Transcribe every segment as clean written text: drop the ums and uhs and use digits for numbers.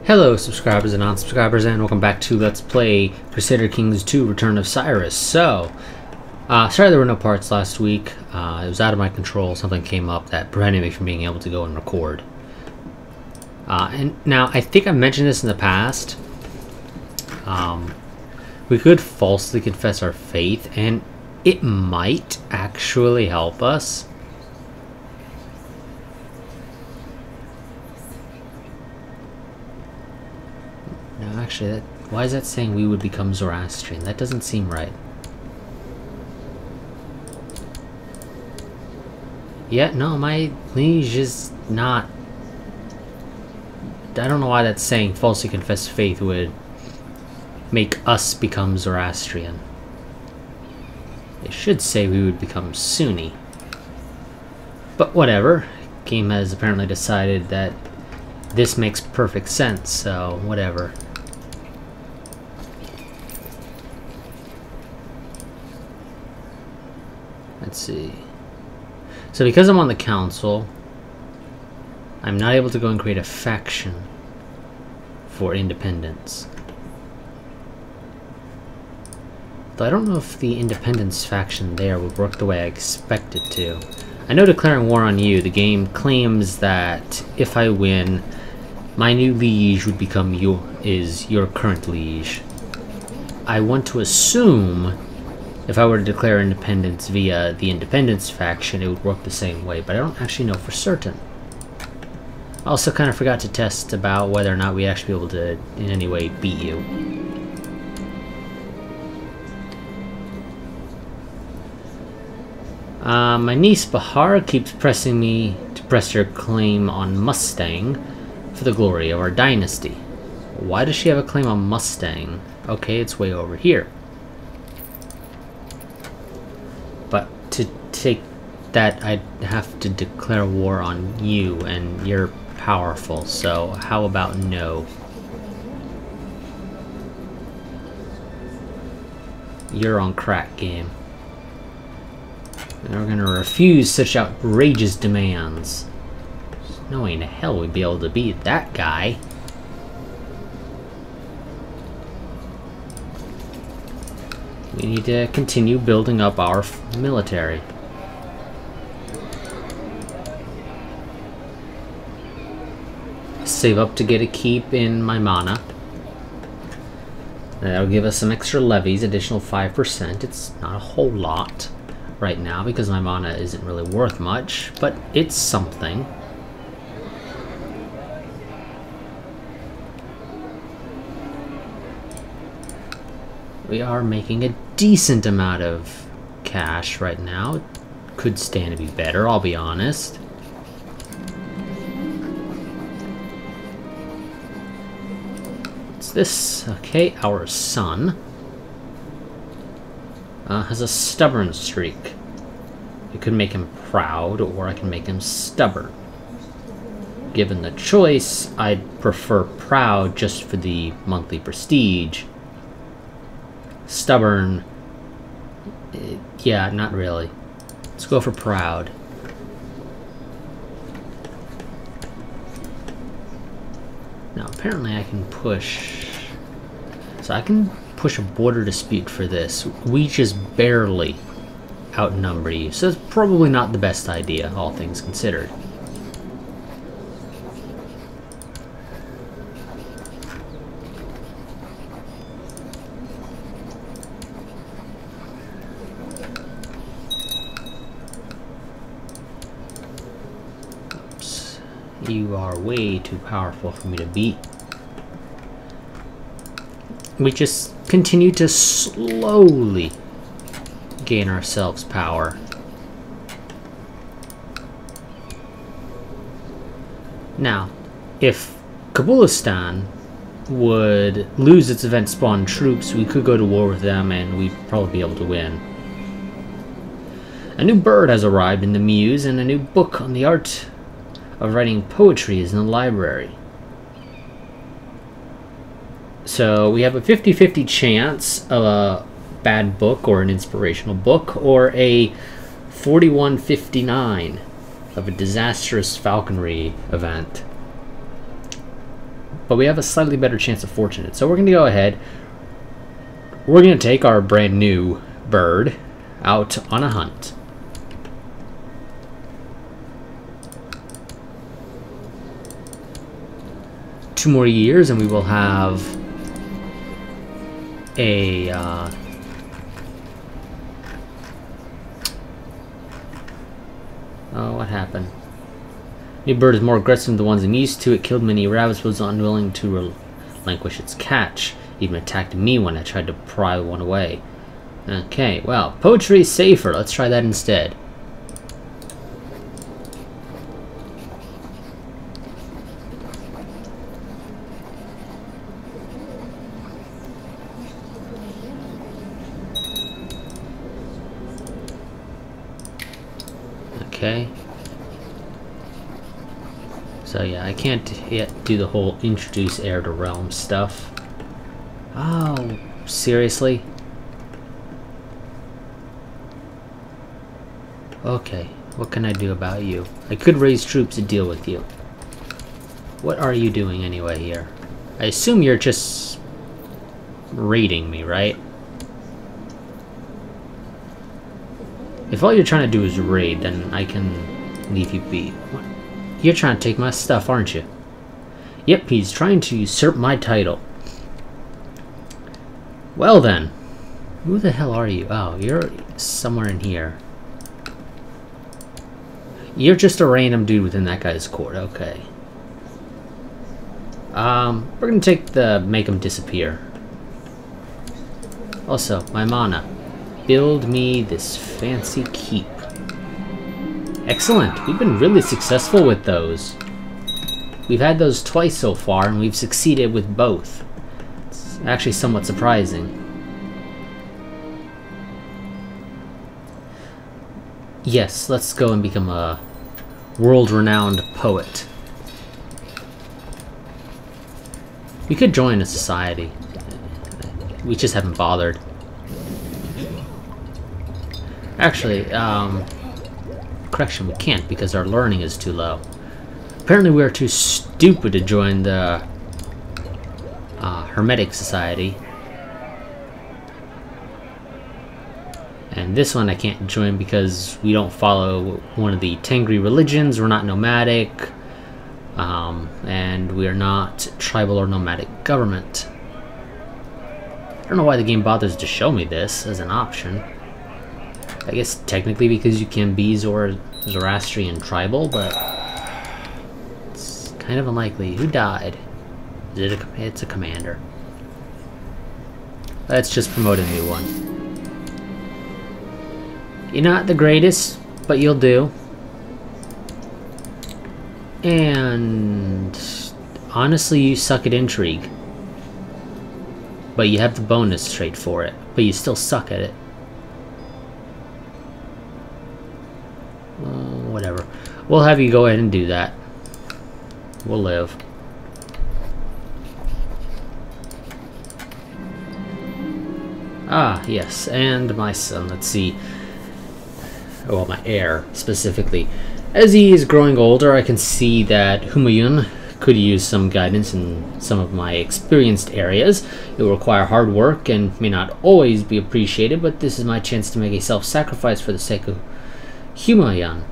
Hello subscribers and non-subscribers, and welcome back to Let's Play Crusader Kings 2 Return of Cyrus. So, sorry there were no parts last week. It was out of my control. Something came up that prevented me from being able to go and record. And now, I think I've mentioned this in the past. We could falsely confess our faith, and it might actually help us. No, actually, why is that saying we would become Zoroastrian? That doesn't seem right. Yeah, no, my liege is not... I don't know why that's saying falsely confessed faith would make us become Zoroastrian. It should say we would become Sunni. But whatever. Game has apparently decided that this makes perfect sense, so whatever. Let's see. So because I'm on the council, I'm not able to go and create a faction for independence. Though I don't know if the independence faction there would work the way I expect it to. I know declaring war on you, the game claims that if I win, my new liege would become your current liege. I want to assume if I were to declare independence via the independence faction, it would work the same way, but I don't actually know for certain. I also kind of forgot to test about whether or not we'd actually be able to in any way beat you. My niece Bahar keeps pressing me to press her claim on Mustang for the glory of our dynasty. Why does she have a claim on Mustang? Okay, it's way over here. But to take that, I'd have to declare war on you, and you're powerful, so how about no? You're on crack, game. And we're gonna refuse such outrageous demands. There's no way in hell we'd be able to beat that guy. We need to continue building up our military. Save up to get a keep in my mana. That'll give us some extra levies, additional 5%. It's not a whole lot right now because my mana isn't really worth much, but it's something. We are making a decent amount of cash right now. Could stand to be better, I'll be honest. What's this? Okay, our son has a stubborn streak. You could make him proud, or I can make him stubborn. Given the choice, I'd prefer proud just for the monthly prestige. Stubborn, yeah, not really. Let's go for proud. Now, apparently I can push... So I can push a border dispute for this. We just barely outnumber you, so it's probably not the best idea, all things considered. You are way too powerful for me to beat. We just continue to slowly gain ourselves power. Now, if Kabulistan would lose its event-spawned troops, we could go to war with them and we'd probably be able to win. A new bird has arrived in the Muse, and a new book on the art of writing poetry is in the library. So we have a 50-50 chance of a bad book or an inspirational book, or a 41-59 of a disastrous falconry event. but we have a slightly better chance of fortune. So we're going to go ahead. We're going to take our brand new bird out on a hunt. Two more years and we will have a oh, what happened? New bird is more aggressive than the ones I'm used to. It killed many rabbits, but was unwilling to relinquish its catch. Even attacked me when I tried to pry one away. Okay, well, poetry is safer. Let's try that instead. Okay. So yeah, I can't yet do the whole introduce heir to realm stuff. Oh, seriously? Okay, what can I do about you? I could raise troops to deal with you. What are you doing anyway here? I assume you're just raiding me, right? If all you're trying to do is raid, then I can leave you be. What? You're trying to take my stuff, aren't you? Yep, he's trying to usurp my title. Well then, who the hell are you? Oh, you're somewhere in here. You're just a random dude within that guy's court, okay. We're gonna take the make him disappear. Also, my mana. Build me this fancy keep. Excellent, we've been really successful with those. We've had those twice so far, and we've succeeded with both. It's actually somewhat surprising. Yes, let's go and become a world-renowned poet. We could join a society. We just haven't bothered. Actually, correction, we can't because our learning is too low. Apparently we are too stupid to join the Hermetic Society. And this one I can't join because we don't follow one of the Tengri religions, we're not nomadic, and we are not tribal or nomadic government. I don't know why the game bothers to show me this as an option. I guess technically because you can be Zoroastrian tribal, but it's kind of unlikely. Who died? Is it it's a commander. Let's just promote a new one. You're not the greatest, but you'll do. And honestly, you suck at intrigue. But you have the bonus trait for it, but you still suck at it. Whatever. We'll have you go ahead and do that. We'll live. Ah, yes, and my son, let's see. Well, my heir, specifically. As he is growing older, I can see that Humayun could use some guidance in some of my experienced areas. It will require hard work and may not always be appreciated, but this is my chance to make a self-sacrifice for the sake of Humayun.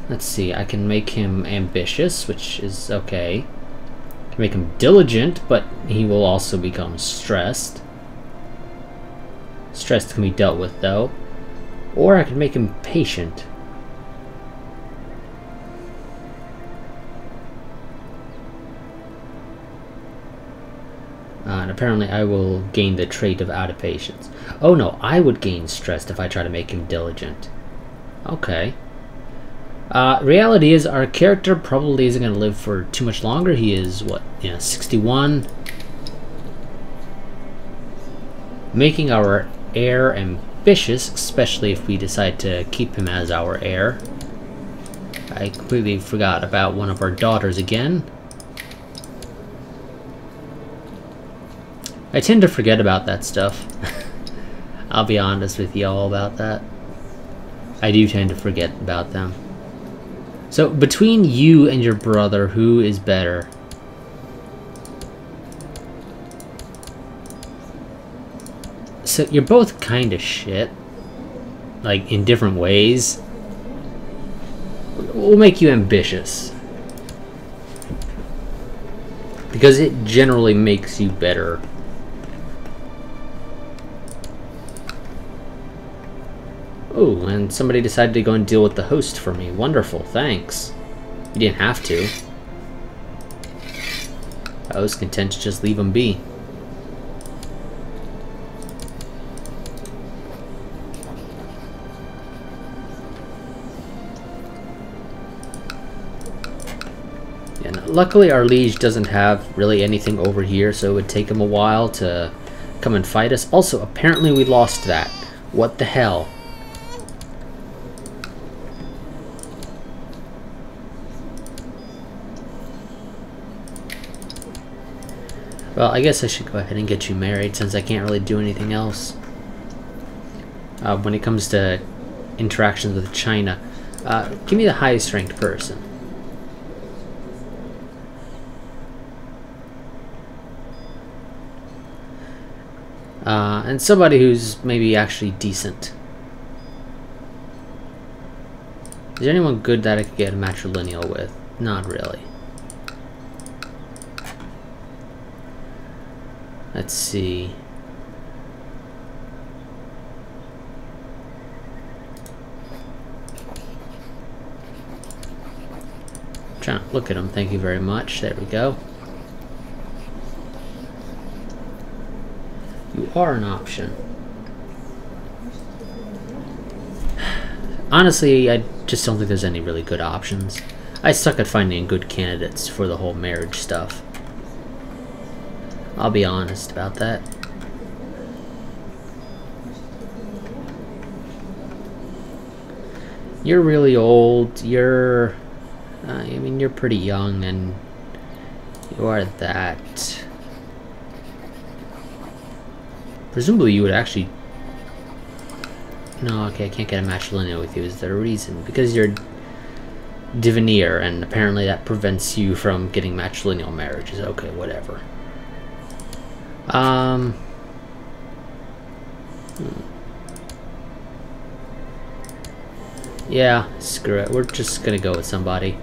Let's see, I can make him ambitious, which is okay. I can make him diligent, but he will also become stressed. Stress can be dealt with, though. Or I can make him patient. And apparently I will gain the trait of out of patience. Oh no, I would gain stressed if I try to make him diligent. Okay. Reality is our character probably isn't going to live for too much longer. He is, what, 61. Making our heir ambitious, especially if we decide to keep him as our heir. I completely forgot about one of our daughters again. I tend to forget about that stuff. I'll be honest with y'all about that. I do tend to forget about them. So, between you and your brother, who is better? so you're both kind of shit. Like, in different ways. We'll make you ambitious. Because it generally makes you better. Oh, and somebody decided to go and deal with the host for me. Wonderful, thanks. You didn't have to. I was content to just leave him be. Yeah, no, luckily our liege doesn't have really anything over here, so it would take him a while to come and fight us. Also, apparently we lost that. What the hell? Well, I guess I should go ahead and get you married since I can't really do anything else. When it comes to interactions with China, give me the highest ranked person. And somebody who's maybe actually decent. Is there anyone good that I could get a matrilineal with? Not really. Let's see. I'm trying to look at them. Thank you very much. There we go. You are an option. Honestly, I just don't think there's any really good options. I suck at finding good candidates for the whole marriage stuff. I'll be honest about that. You're really old. You're... I mean, you're pretty young, and you are that. Presumably you would actually... No, okay, I can't get a matrilineal with you. Is there a reason? Because you're divineer, and apparently that prevents you from getting matrilineal marriages. Okay, whatever. Yeah, screw it. We're just gonna go with somebody.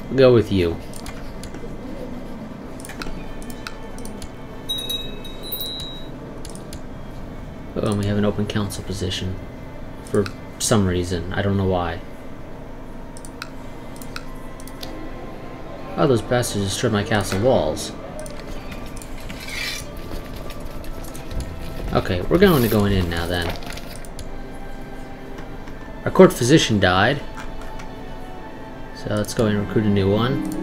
We'll go with you. Oh, and we have an open council position. For some reason. I don't know why. Oh, those bastards destroyed my castle walls. Okay, we're going to go in now then. Our court physician died. So let's go and recruit a new one.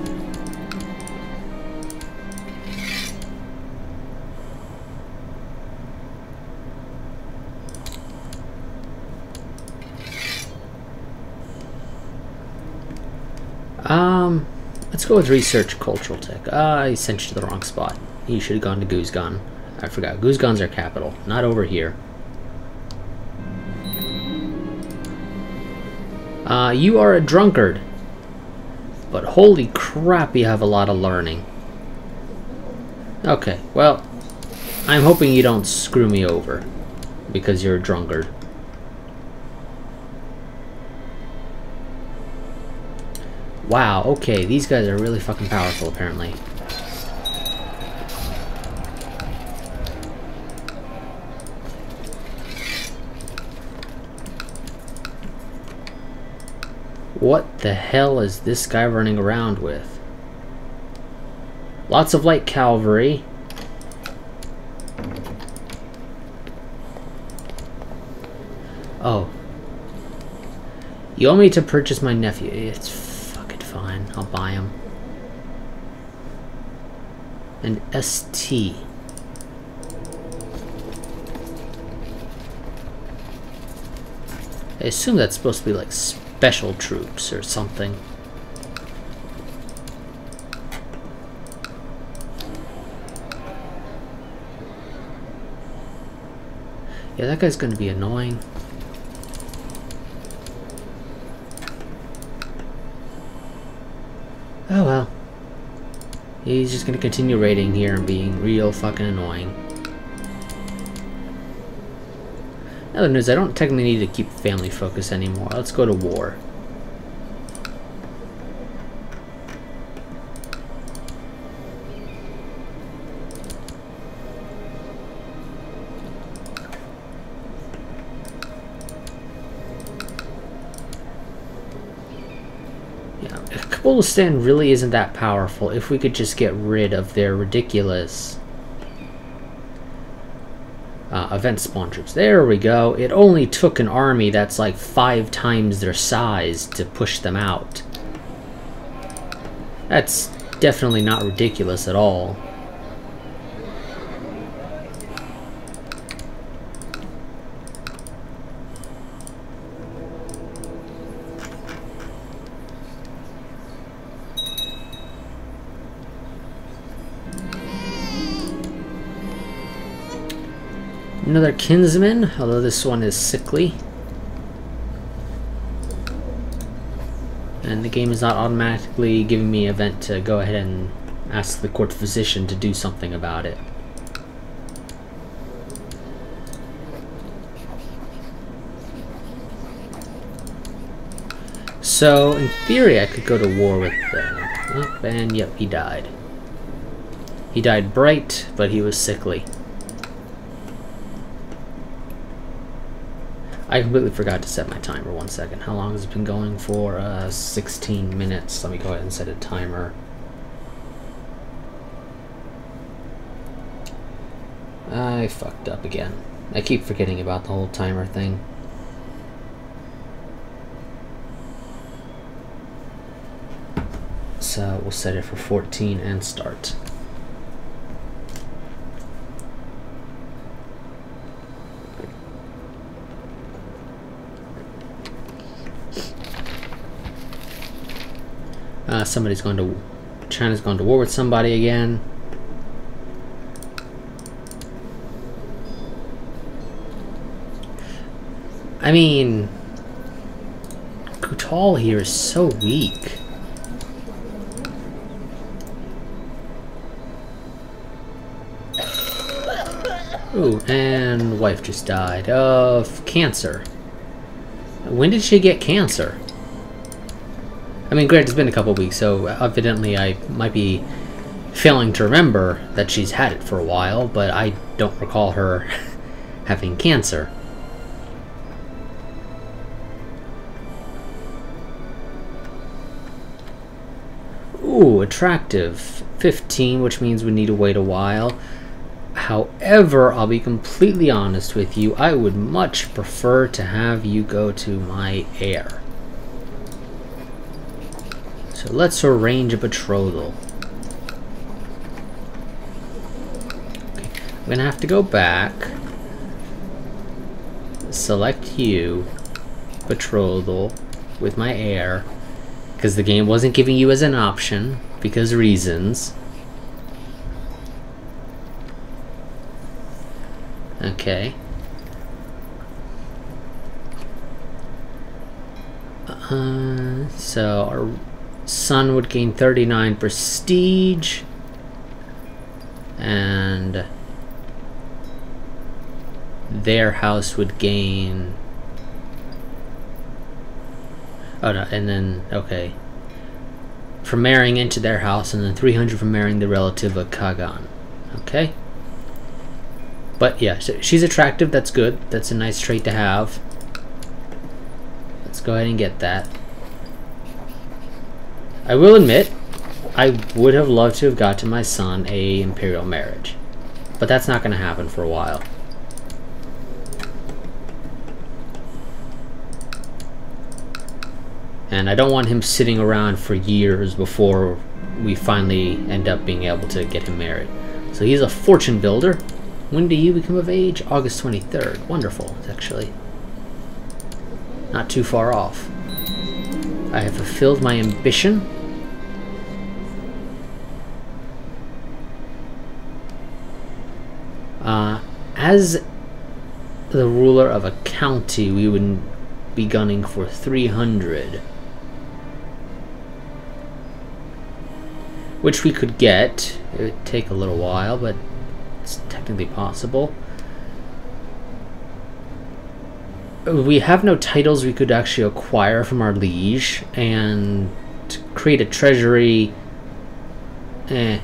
Let's go with research cultural tech. I sent you to the wrong spot. You should have gone to Guzgan. I forgot. Guzgan's our capital, not over here. You are a drunkard. But holy crap, you have a lot of learning. Okay, well, I'm hoping you don't screw me over. Because you're a drunkard. Wow, okay, these guys are really fucking powerful, apparently. What the hell is this guy running around with? Lots of light cavalry. Oh. You want me to purchase my nephew? It's fucking fine. I'll buy him. An ST. I assume that's supposed to be like special troops or something. Yeah, that guy's gonna be annoying. Oh well. He's just gonna continue raiding here and being real fucking annoying. Other news, I don't technically need to keep family focus anymore. Let's go to war. Yeah, Kabulistan really isn't that powerful if we could just get rid of their ridiculous event spawn troops. There we go. It only took an army that's like 5 times their size to push them out. That's definitely not ridiculous at all. Another kinsman, although this one is sickly. And the game is not automatically giving me an event to go ahead and ask the court physician to do something about it. So, in theory, I could go to war with them. Oh, and yep, he died. He died bright, but he was sickly. I completely forgot to set my timer. 1 second. How long has it been going for? 16 minutes. Let me go ahead and set a timer. I fucked up again. I keep forgetting about the whole timer thing. So we'll set it for 14 and start. China's going to war with somebody again. I mean, Kutal here is so weak. Ooh, and wife just died of cancer. When did she get cancer? I mean, granted, it's been a couple weeks, so evidently I might be failing to remember that she's had it for a while, but I don't recall her having cancer. Ooh, attractive. 15, which means we need to wait a while. However, I'll be completely honest with you, I would much prefer to have you go to my heir. So let's arrange a betrothal. Okay. I'm gonna have to go back, select you, betrothal with my heir, because the game wasn't giving you as an option because reasons. Okay. So our son would gain 39 prestige, and their house would gain... Oh no, and then, okay. For marrying into their house, and then 300 for marrying the relative of Kagan. Okay. But yeah, so she's attractive, that's good. That's a nice trait to have. Let's go ahead and get that. I will admit, I would have loved to have got to my son a imperial marriage. But that's not going to happen for a while. And I don't want him sitting around for years before we finally end up being able to get him married. So he's a fortune builder. When do you become of age? August 23rd. Wonderful, actually. Not too far off. I have fulfilled my ambition. As the ruler of a county, we would be gunning for 300. Which we could get. It would take a little while, but it's technically possible. we have no titles we could actually acquire from our liege, and create a treasury. We'll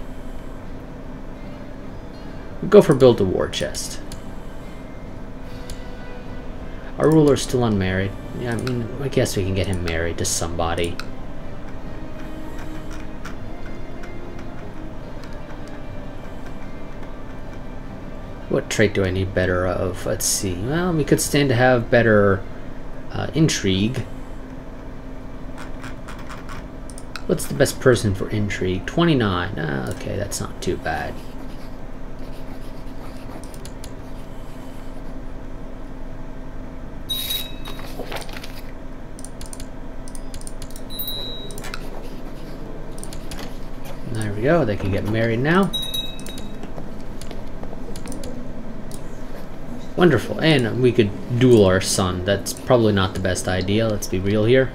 go for build a war chest. Our ruler's still unmarried. Yeah, I mean, I guess we can get him married to somebody. What trait do I need better of? Let's see. Well, we could stand to have better intrigue. What's the best person for intrigue? 29. Okay, that's not too bad. There we go. They can get married now. Wonderful. And we could duel our son. That's probably not the best idea. Let's be real here.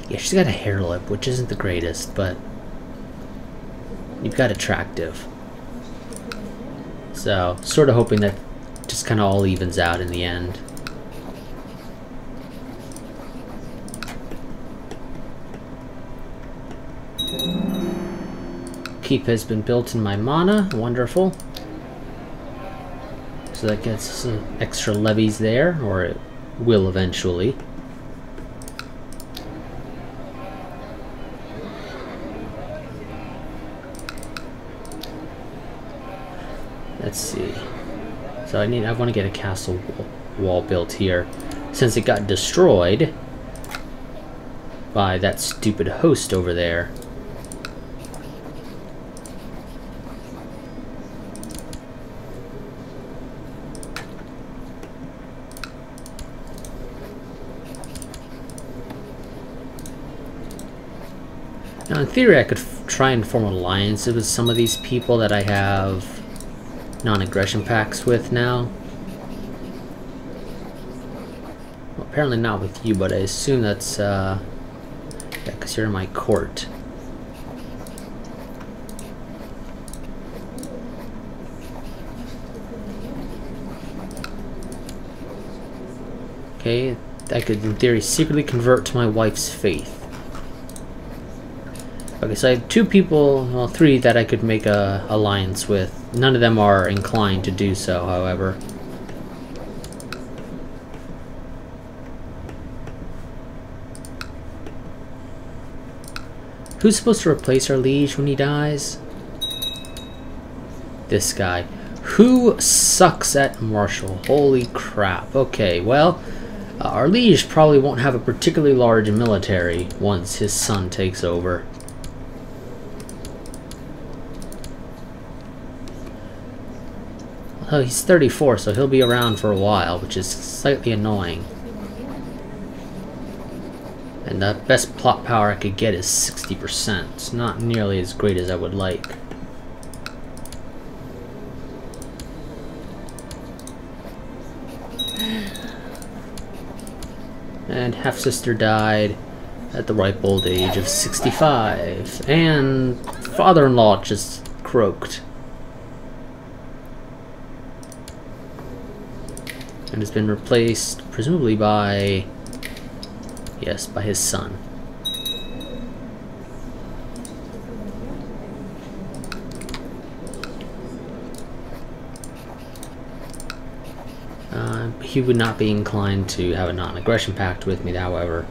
Yeah, she's got a hair lip, which isn't the greatest, but you've got attractive. So, sort of hoping that just kind of all evens out in the end. Keep has been built in my mana. Wonderful. So that gets some extra levies there, or it will eventually. Let's see. So I want to get a castle wall built here, since it got destroyed by that stupid host over there. Now, in theory, I could try and form alliances with some of these people that I have non-aggression pacts with now. Well, apparently not with you, but I assume that's, yeah, because you're in my court. Okay, I could, in theory, secretly convert to my wife's faith. Okay, so I have 2 people, well, 3 that I could make a alliance with. None of them are inclined to do so, however. Who's supposed to replace our liege when he dies? This guy. Who sucks at martial? Holy crap. Okay, well, our liege probably won't have a particularly large military once his son takes over. Oh, he's 34, so he'll be around for a while, which is slightly annoying. And the best plot power I could get is 60%. It's not nearly as great as I would like. And half-sister died at the ripe old age of 65. And father-in-law just croaked. And has been replaced, presumably by, yes, by his son. He would not be inclined to have a non-aggression pact with me, however.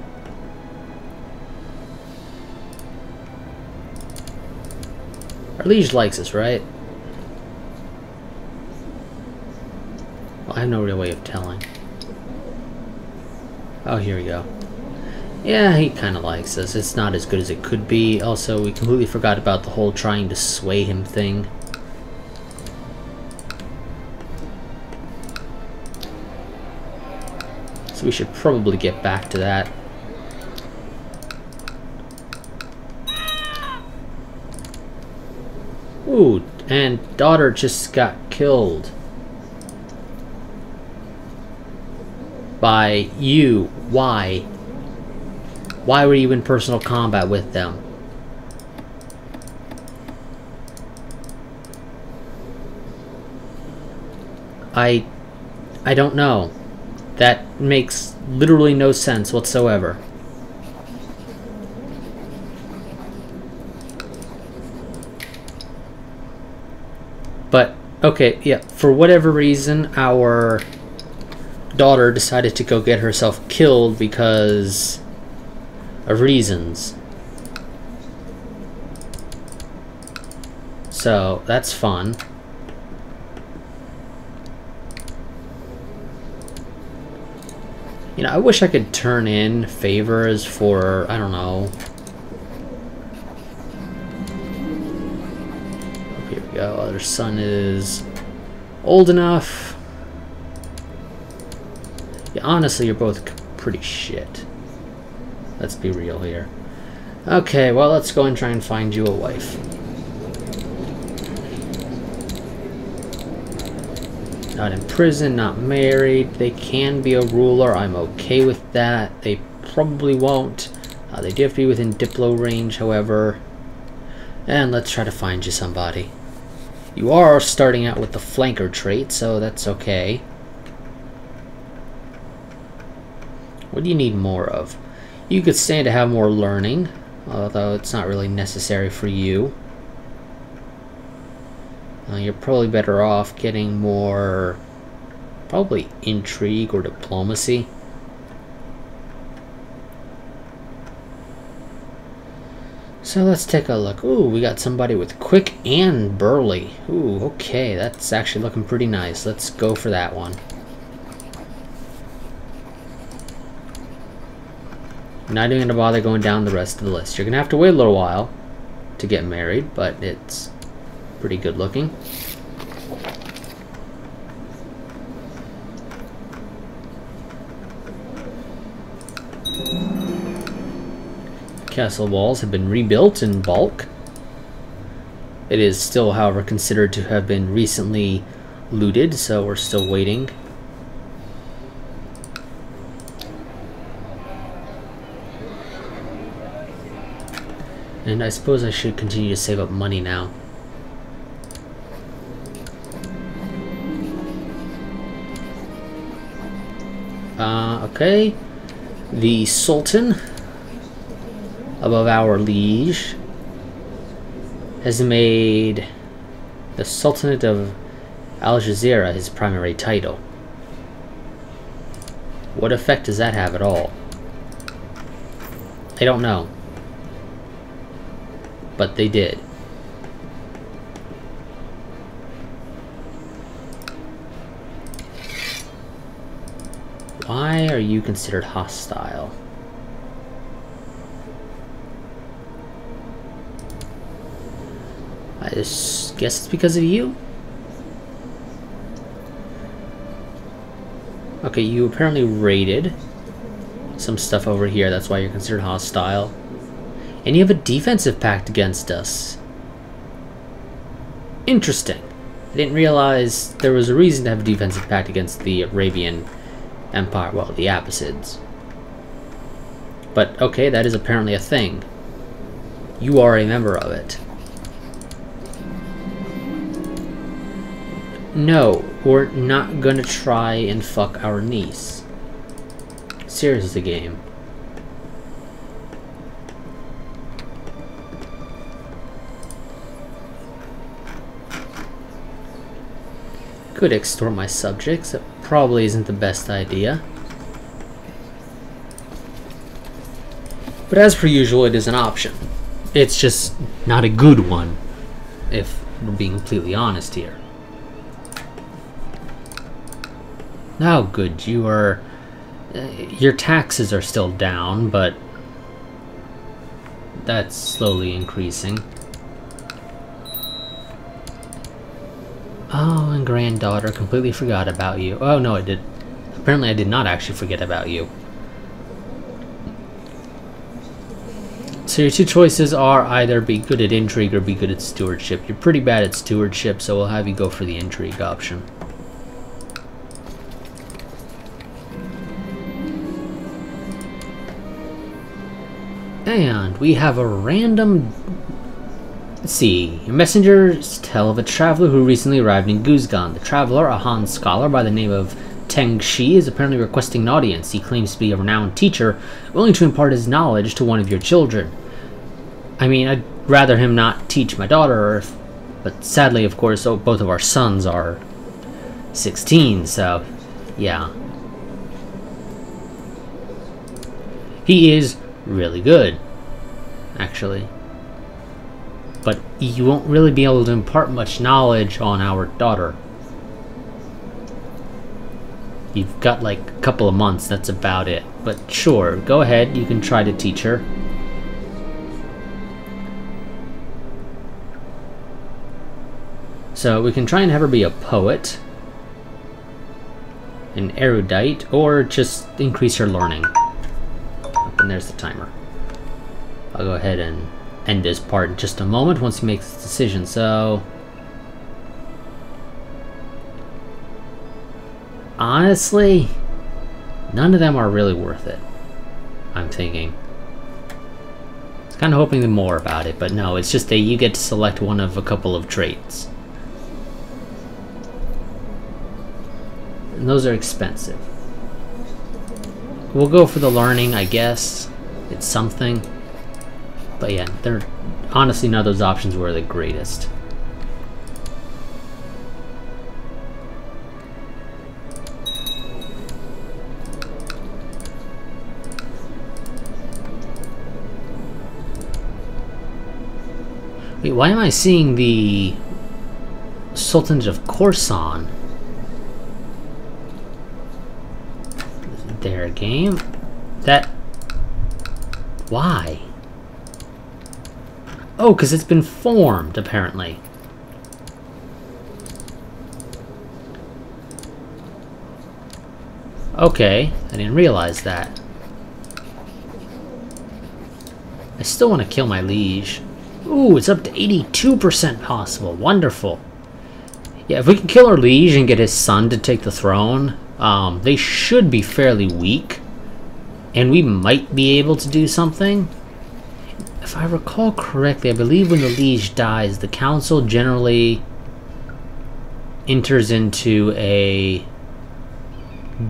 Our liege likes us, right? Well, I have no real way of telling. Oh, here we go. Yeah, he kind of likes us. It's not as good as it could be. Also, we completely forgot about the whole trying to sway him thing. So we should probably get back to that. Ooh, and daughter just got killed. By you. Why? Why were you in personal combat with them? I don't know. That makes literally no sense whatsoever. But, okay, yeah, for whatever reason, our daughter decided to go get herself killed because of reasons. So, that's fun. You know, I wish I could turn in favors for, I don't know. Here we go. Their son is old enough. Yeah, honestly, you're both pretty shit. Let's be real here. Okay, well, let's go and try and find you a wife. Not in prison, not married. They can be a ruler. I'm okay with that. They probably won't. They do have to be within Diplo range, however. And let's try to find you somebody. You are starting out with the flanker trait, so that's okay. What do you need more of? You could stand to have more learning, although it's not really necessary for you. You're probably better off getting more, probably intrigue or diplomacy. So let's take a look. Ooh, we got somebody with quick and burly. Ooh, okay, that's actually looking pretty nice. Let's go for that one. Not even gonna bother going down the rest of the list. You're gonna have to wait a little while to get married, but it's pretty good looking. Castle walls have been rebuilt in bulk. It is still, however, considered to have been recently looted, so we're still waiting. And I suppose I should continue to save up money now. Okay. The Sultan, above our liege, has made the Sultanate of Al Jazeera his primary title. What effect does that have at all? I don't know. But they did. Why are you considered hostile? I just guess it's because of you? Okay, you apparently raided some stuff over here, that's why you're considered hostile. And you have a defensive pact against us. Interesting. I didn't realize there was a reason to have a defensive pact against the Arabian Empire, well, the Abbasids. But, okay, that is apparently a thing. You are a member of it. No, we're not gonna try and fuck our niece. Cyrus is the game. Could extort my subjects. That probably isn't the best idea. But as per usual, it is an option. It's just not a good one, if we're being completely honest here. Oh, good. You are... your taxes are still down, but that's slowly increasing. Oh, and granddaughter, completely forgot about you. Oh, no, I did. Apparently I did not actually forget about you. So your two choices are either be good at intrigue or be good at stewardship. You're pretty bad at stewardship, so we'll have you go for the intrigue option. And we have a random Let's see. Your messengers tell of a traveler who recently arrived in Guzgan. The traveler, a Han scholar by the name of Teng Shi, is apparently requesting an audience. He claims to be a renowned teacher, willing to impart his knowledge to one of your children. I mean, I'd rather him not teach my daughter, but sadly, of course, both of our sons are 16, so yeah. He is really good, actually. But you won't really be able to impart much knowledge on our daughter. You've got like a couple of months, that's about it. But sure, go ahead, you can try to teach her. So we can try and have her be a poet, an erudite, or just increase her learning. And there's the timer. I'll go ahead and end this part in just a moment once he makes his decision. So honestly, none of them are really worth it, I'm thinking. I was kind of hoping more about it, but no, it's just that you get to select one of a couple of traits. And those are expensive. We'll go for the learning, I guess. It's something. But yeah, they're honestly, none of those options were the greatest. Wait, why am I seeing the Sultanate of Khorasan? Their game? That... Why? Oh, because it's been formed, apparently. Okay, I didn't realize that. I still want to kill my liege. Ooh, it's up to 82% possible. Wonderful. Yeah, if we can kill our liege and get his son to take the throne, they should be fairly weak. And we might be able to do something. If I recall correctly, I believe when the liege dies, the council generally enters into a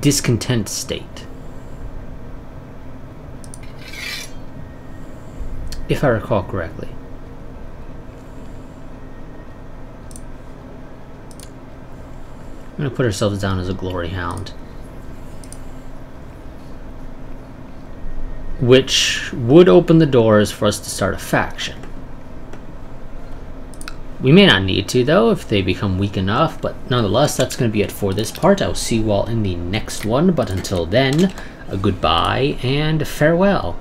discontent state. If I recall correctly. I'm going to put ourselves down as a glory hound. Which would open the doors for us to start a faction. We may not need to, though, if they become weak enough, but nonetheless, that's going to be it for this part. I'll see you all in the next one, but until then, a goodbye and farewell.